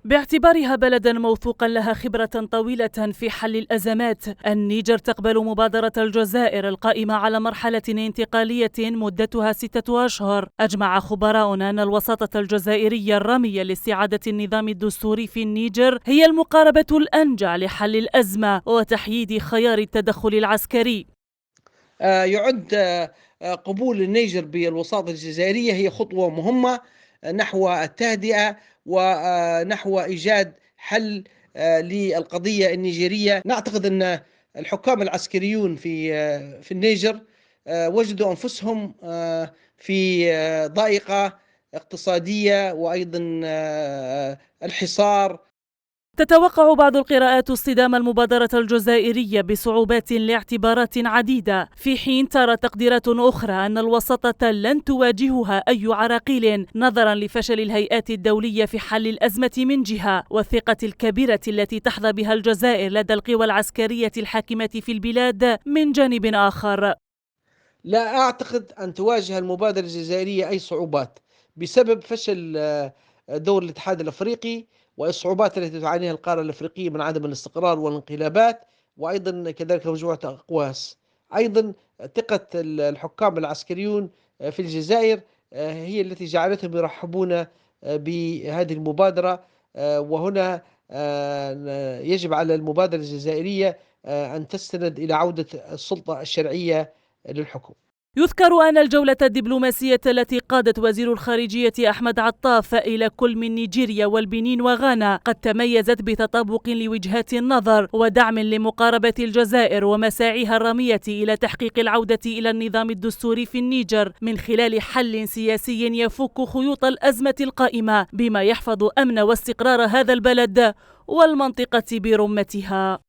باعتبارها بلدا موثوقا لها خبرة طويلة في حل الأزمات، النيجر تقبل مبادرة الجزائر القائمة على مرحلة انتقالية مدتها 6 أشهر. أجمع خبراؤنا أن الوساطة الجزائرية الرامية لاستعادة النظام الدستوري في النيجر هي المقاربة الأنجع لحل الأزمة وتحييد خيار التدخل العسكري. يعد قبول النيجر بالوساطة الجزائرية هي خطوة مهمة نحو التهدئة ونحو إيجاد حل للقضية النيجيرية. نعتقد أن الحكام العسكريون في النيجر وجدوا أنفسهم في ضائقة اقتصادية وأيضا الحصار. تتوقع بعض القراءات اصطدام المبادرة الجزائرية بصعوبات لاعتبارات عديدة، في حين ترى تقديرات أخرى أن الوساطة لن تواجهها أي عراقيل نظرا لفشل الهيئات الدولية في حل الأزمة من جهة، والثقة الكبيرة التي تحظى بها الجزائر لدى القوى العسكرية الحاكمة في البلاد من جانب آخر. لا أعتقد أن تواجه المبادرة الجزائرية أي صعوبات بسبب فشل دور الاتحاد الأفريقي والصعوبات التي تعانيها القارة الأفريقية من عدم الاستقرار والانقلابات، وأيضا كذلك مجموعة أقواس. أيضا ثقة الحكام العسكريون في الجزائر هي التي جعلتهم يرحبون بهذه المبادرة. وهنا يجب على المبادرة الجزائرية أن تستند إلى عودة السلطة الشرعية للحكم. يذكر أن الجولة الدبلوماسية التي قادت وزير الخارجية أحمد عطاف إلى كل من نيجيريا والبنين وغانا قد تميزت بتطابق لوجهات النظر ودعم لمقاربة الجزائر ومساعيها الرامية إلى تحقيق العودة إلى النظام الدستوري في النيجر من خلال حل سياسي يفك خيوط الأزمة القائمة بما يحفظ أمن واستقرار هذا البلد والمنطقة برمتها.